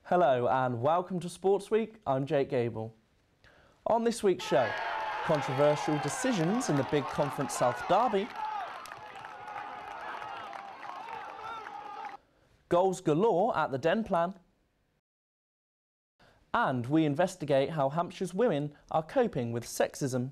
Hello and welcome to Sports Week. I'm Jake Gable. On this week's show, controversial decisions in the Big Conference South Derby, goals galore at the Den Plan, and we investigate how Hampshire's women are coping with sexism.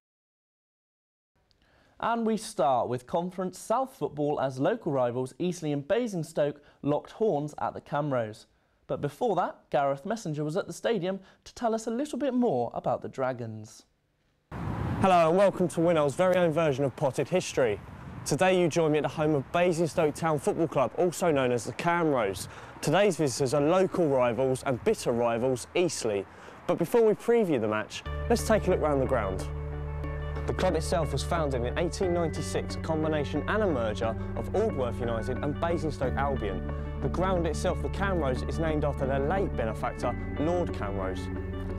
And we start with Conference South football as local rivals Eastleigh and Basingstoke locked horns at the Camrose. But before that, Gareth Messenger was at the stadium to tell us a little bit more about the Dragons. Hello and welcome to WINOL's very own version of Potted History. Today you join me at the home of Basingstoke Town Football Club, also known as the Camrose. Today's visitors are local rivals and bitter rivals Eastleigh. But before we preview the match, let's take a look around the ground. The club itself was founded in 1896, a combination and a merger of Aldworth United and Basingstoke Albion. The ground itself, the Camrose, is named after their late benefactor, Lord Camrose.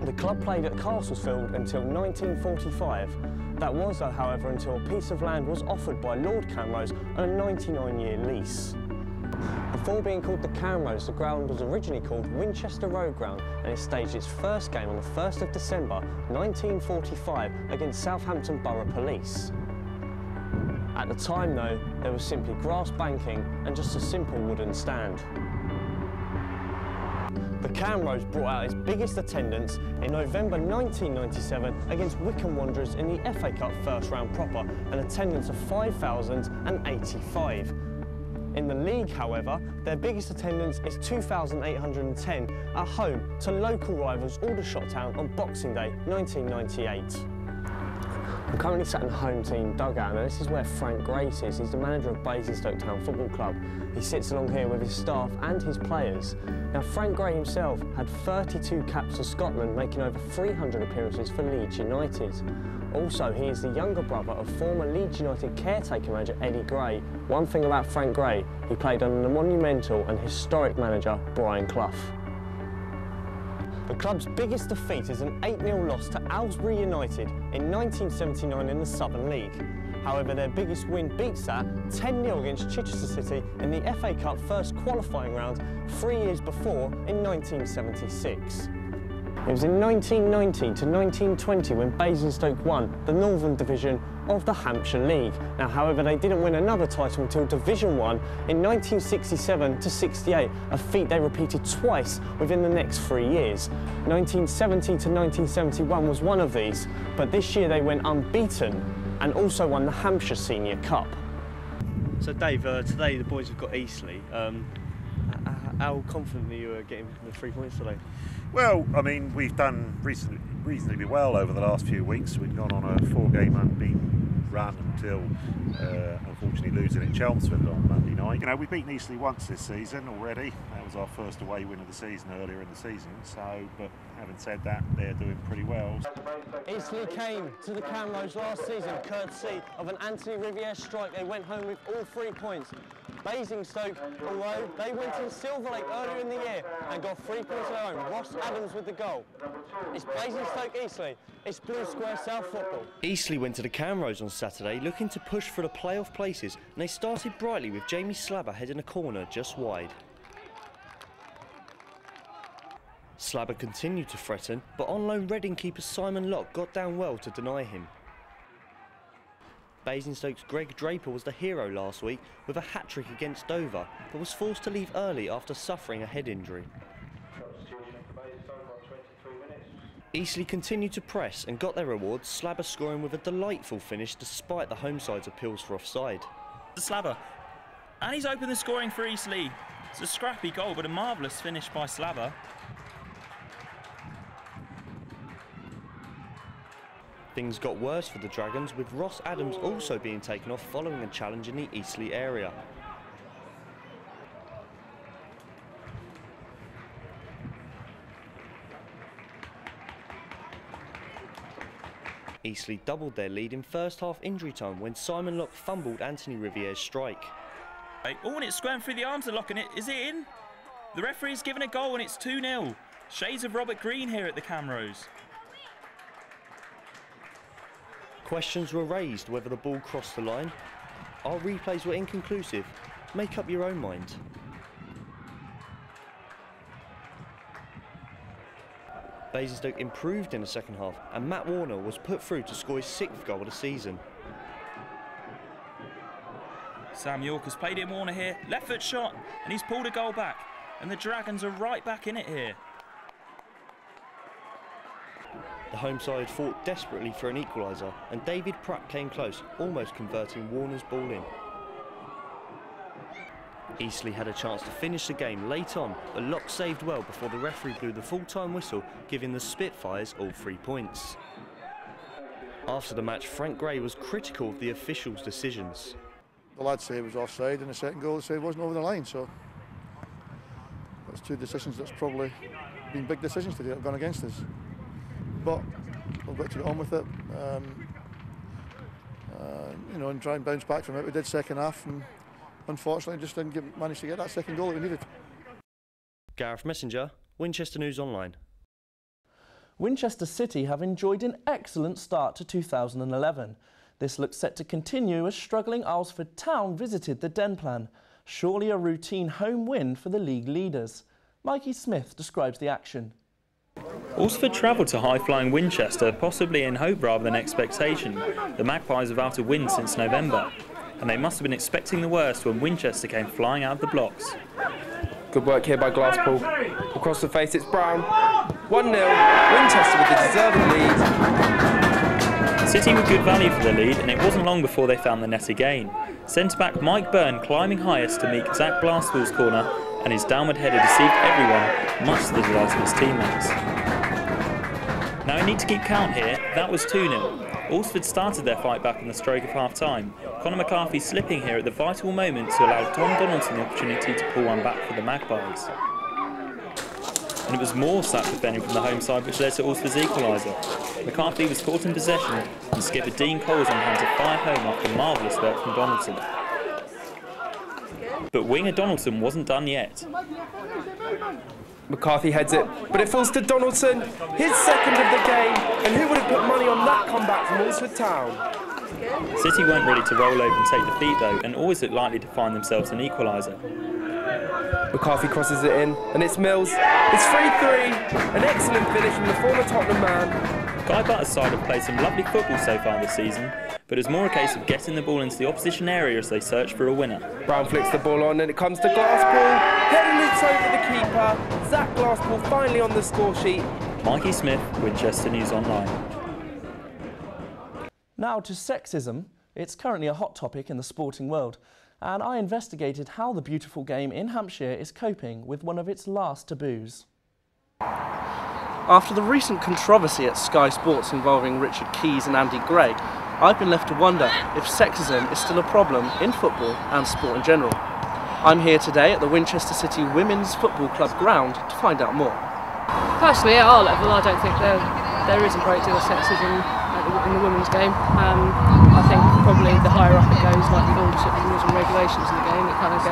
The club played at Castlesfield until 1945. That was, however, until a piece of land was offered by Lord Camrose on a 99-year lease. Before being called the Camrose, the ground was originally called Winchester Road Ground, and it staged its first game on the 1st of December 1945 against Southampton Borough Police. At the time though, there was simply grass banking and just a simple wooden stand. The Camrose brought out its biggest attendance in November 1997 against Wycombe Wanderers in the FA Cup first round proper, an attendance of 5,085. In the league, however, their biggest attendance is 2,810 at home to local rivals Aldershot Town on Boxing Day 1998. I'm currently sat in the home team dugout, and this is where Frank Gray sits. He's the manager of Basingstoke Town Football Club. He sits along here with his staff and his players. Now, Frank Gray himself had 32 caps for Scotland, making over 300 appearances for Leeds United. Also, he is the younger brother of former Leeds United caretaker manager Eddie Gray. One thing about Frank Gray, he played under the monumental and historic manager Brian Clough. The club's biggest defeat is an 8-0 loss to Aylesbury United in 1979 in the Southern League. However, their biggest win beats that 10-0 against Winchester City in the FA Cup first qualifying round 3 years before in 1976. It was in 1919 to 1920 when Basingstoke won the Northern Division of the Hampshire League. Now, however, they didn't win another title until Division 1 in 1967 to 68, a feat they repeated twice within the next 3 years. 1970 to 1971 was one of these, but this year they went unbeaten and also won the Hampshire Senior Cup. So Dave, today the boys have got Eastleigh. How confident are you getting the 3 points today? Well, I mean, we've done reasonably well over the last few weeks. We've gone on a 4-game unbeaten run until unfortunately losing at Chelmsford on Monday night. You know, we've beaten Eastleigh once this season already. That was our first away win of the season earlier in the season. So, but having said that, they're doing pretty well. Eastleigh came to the Camrose last season courtesy of an Anthony Riviere strike. They went home with all 3 points. Basingstoke, although they went in Silver Lake earlier in the year and got 3 points of their own. Ross Adams with the goal. It's Basingstoke Eastleigh. It's Blue Square South football. Eastleigh went to the Camrose on Saturday looking to push for the playoff places, and they started brightly with Jamie Slabber heading a corner just wide. Slabber continued to threaten, but on loan Reading keeper Simon Locke got down well to deny him. Basingstoke's Greg Draper was the hero last week with a hat-trick against Dover, but was forced to leave early after suffering a head injury. Eastleigh continued to press and got their rewards, Slabber scoring with a delightful finish despite the home side's appeals for offside. Slabber, and he's opened the scoring for Eastleigh. It's a scrappy goal, but a marvellous finish by Slabber. Things got worse for the Dragons, with Ross Adams also being taken off following a challenge in the Eastleigh area. Eastleigh doubled their lead in first half injury time when Simon Locke fumbled Anthony Riviere's strike. Oh, and it's squaring through the arms of Locke, and is it in? The referee's given a goal and it's 2-0. Shades of Robert Green here at the Camrose. Questions were raised whether the ball crossed the line. Our replays were inconclusive. Make up your own mind. Basingstoke improved in the second half and Matt Warner was put through to score his 6th goal of the season. Sam York has played in Warner here, left foot shot, and he's pulled a goal back. And the Dragons are right back in it here. The home side fought desperately for an equaliser and David Pratt came close, almost converting Warner's ball in. Eastleigh had a chance to finish the game late on, but Locke saved well before the referee blew the full-time whistle, giving the Spitfires all 3 points. After the match, Frank Gray was critical of the officials' decisions. The lads say it was offside and the second goal they say it wasn't over the line, so that's 2 decisions that's probably been big decisions today that have gone against us. But we've got to get on with it, you know, and try and bounce back from it. We did second half and unfortunately just didn't manage to get that second goal that we needed. Gareth Messenger, Winchester News Online. Winchester City have enjoyed an excellent start to 2011. This looks set to continue as struggling Aylesford Town visited the Den Plan. Surely a routine home win for the league leaders. Mikey Smith describes the action. Aylesford travelled to high-flying Winchester, possibly in hope rather than expectation. The Magpies have without a win since November, and they must have been expecting the worst when Winchester came flying out of the blocks. Good work here by Glasspool. Across the face it's Brown. 1-0, Winchester with the deserved lead. City were good value for the lead, and it wasn't long before they found the net again. Centre-back Mike Byrne climbing highest to meet Zach Glasspool's corner, and his downward header deceived everyone, much to the delight of his teammates. Now we need to keep count here. That was 2-0. Aylesford started their fight back on the stroke of half-time. Conor McCarthy slipping here at the vital moment to allow Tom Donaldson the opportunity to pull one back for the Magpies. And it was more slap defending from the home side which led to Aylesford's equaliser. McCarthy was caught in possession and skipper Dean Cole was on hand to fire home after marvellous work from Donaldson. But winger Donaldson wasn't done yet. McCarthy heads it, but it falls to Donaldson, his second of the game, and who would have put money on that comeback from Aylesford Town? City weren't ready to roll over and take defeat though, and always looked likely to find themselves an equaliser. McCarthy crosses it in, and it's Mills. It's 3-3, an excellent finish from the former Tottenham man. Guy Butter's side have played some lovely football so far this season, but it's more a case of getting the ball into the opposition area as they search for a winner. Brown flicks the ball on and it comes to Glasspool. Header loops over the keeper. Zach Glasspool finally on the score sheet. Mikey Smith, Winchester News Online. Now to sexism. It's currently a hot topic in the sporting world, and I investigated how the beautiful game in Hampshire is coping with one of its last taboos. After the recent controversy at Sky Sports involving Richard Keys and Andy Gray, I've been left to wonder if sexism is still a problem in football and sport in general. I'm here today at the Winchester City Women's Football Club ground to find out more. Personally, at our level, I don't think there is a great deal of sexism in the women's game. I think probably the higher up it goes, like with all the rules and regulations in the game, it kind of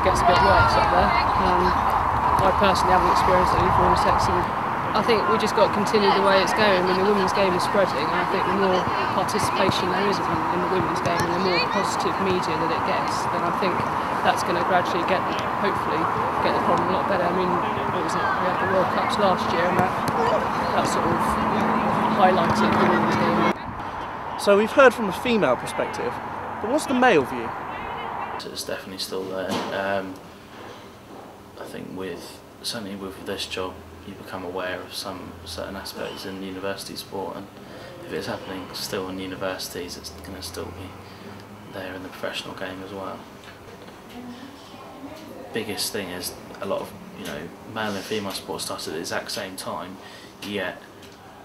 gets a bit worse up there. I personally haven't experienced any form of sexism. I think we just got to continue the way it's going. I mean, the women's game is spreading, and I think the more participation there is in the women's game and the more positive media that it gets, then I think that's going to gradually hopefully get the problem a lot better. I mean, what was it? We had the World Cups last year, and that sort of highlighted the women's game. So we've heard from a female perspective, but what's the male view? It's definitely still there. I think certainly with this job, you become aware of some certain aspects in university sport, and if it's happening still in universities, it's going to still be there in the professional game as well. Biggest thing is a lot of male and female sports started at the exact same time, yet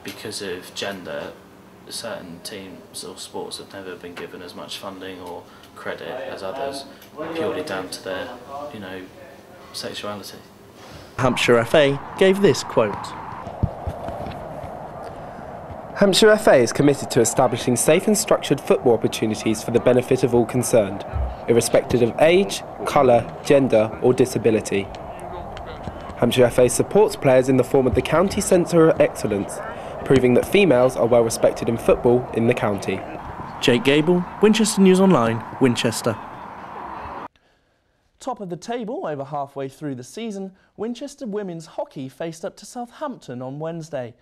because of gender, certain teams or sports have never been given as much funding or credit as others, purely down to their sexuality. Hampshire FA gave this quote. Hampshire FA is committed to establishing safe and structured football opportunities for the benefit of all concerned, irrespective of age, colour, gender or disability. Hampshire FA supports players in the form of the County Centre of Excellence, proving that females are well respected in football in the county. Jake Gable, Winchester News Online, Winchester. Top of the table over halfway through the season, Winchester women's hockey faced up to Southampton on Wednesday.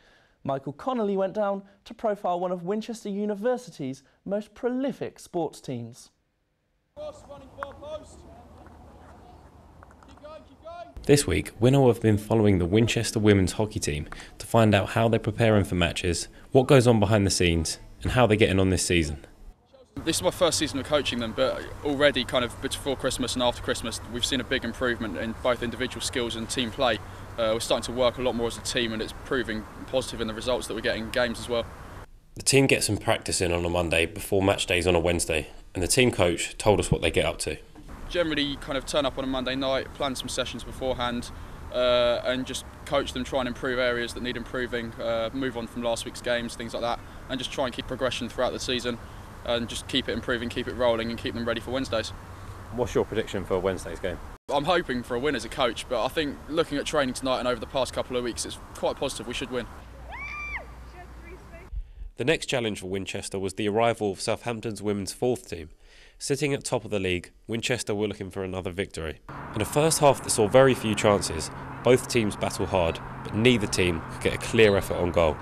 Michael Connolly went down to profile one of Winchester University's most prolific sports teams. This week, WINOL have been following the Winchester women's hockey team to find out how they're preparing for matches, what goes on behind the scenes, and how they're getting on this season. This is my first season of coaching them, but already kind of before Christmas and after Christmas we've seen a big improvement in both individual skills and team play. We're starting to work a lot more as a team and it's proving positive in the results that we're getting in games as well. The team gets some practice in on a Monday before match days on a Wednesday, and the team coach told us what they get up to. Generally you kind of turn up on a Monday night, plan some sessions beforehand and just coach them, try and improve areas that need improving, move on from last week's games, things like that, and just try and keep progression throughout the season. And just keep it improving, keep it rolling and keep them ready for Wednesdays. What's your prediction for Wednesday's game? I'm hoping for a win as a coach, but I think looking at training tonight and over the past couple of weeks, it's quite positive we should win. The next challenge for Winchester was the arrival of Southampton's women's fourth team. Sitting at top of the league, Winchester were looking for another victory. In a first half that saw very few chances, both teams battle hard, but neither team could get a clear effort on goal.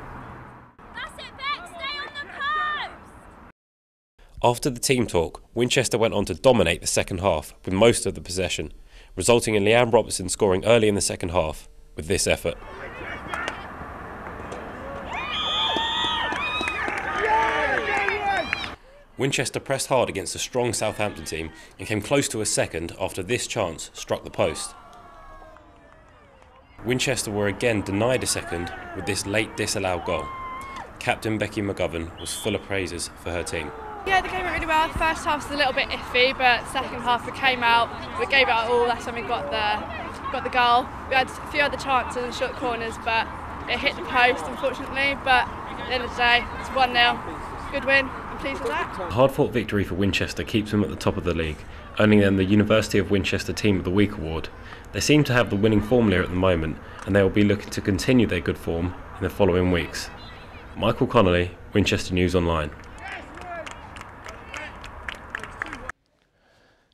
After the team talk, Winchester went on to dominate the second half with most of the possession, resulting in Leanne Robertson scoring early in the second half with this effort. Winchester pressed hard against a strong Southampton team and came close to a second after this chance struck the post. Winchester were again denied a second with this late disallowed goal. Captain Becky McGovern was full of praises for her team. Yeah, the game went really well. First half was a little bit iffy, but second half we came out, we gave it our all. That's when we got the goal. We had a few other chances in short corners, but it hit the post, unfortunately. But at the end of the day, it's 1-0. Good win. I'm pleased with that. A hard-fought victory for Winchester keeps them at the top of the league, earning them the University of Winchester Team of the Week award. They seem to have the winning formula at the moment, and they will be looking to continue their good form in the following weeks. Michael Connolly, Winchester News Online.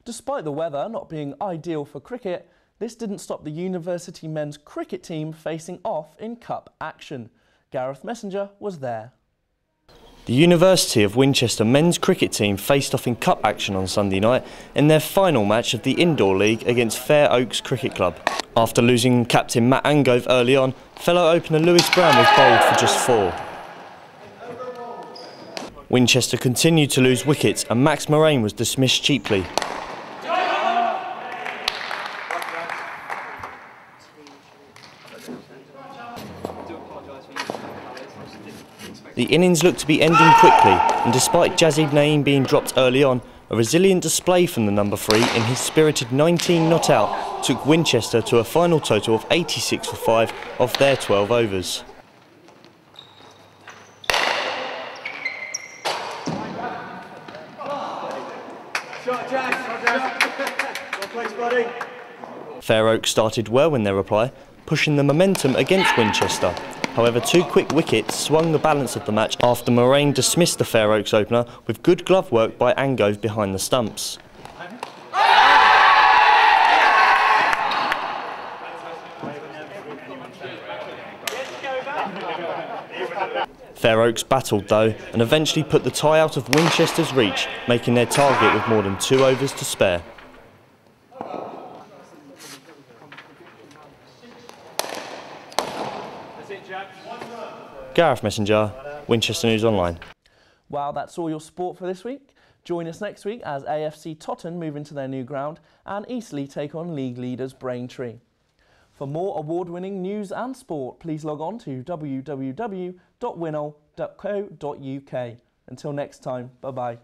Despite the weather not being ideal for cricket, this didn't stop the university men's cricket team facing off in cup action. Gareth Messenger was there. The University of Winchester men's cricket team faced off in cup action on Sunday night in their final match of the indoor league against Fair Oaks Cricket Club. After losing captain Matt Angove early on, fellow opener Lewis Brown was bowled for just 4. Winchester continued to lose wickets and Max Moraine was dismissed cheaply. The innings looked to be ending quickly, and despite Jazib Naeem being dropped early on, a resilient display from the number 3 in his spirited 19 not out took Winchester to a final total of 86 for 5 of their 12 overs. Fair Oaks started well in their reply, pushing the momentum against Winchester. However, 2 quick wickets swung the balance of the match after Moraine dismissed the Fair Oaks opener with good glove work by Angove behind the stumps. Fair Oaks battled though and eventually put the tie out of Winchester's reach, making their target with more than 2 overs to spare. Gareth Messenger, Winchester News Online. Well, that's all your sport for this week. Join us next week as AFC Totton move into their new ground and Eastleigh take on league leaders Braintree. For more award-winning news and sport, please log on to www.winol.co.uk. Until next time, bye-bye.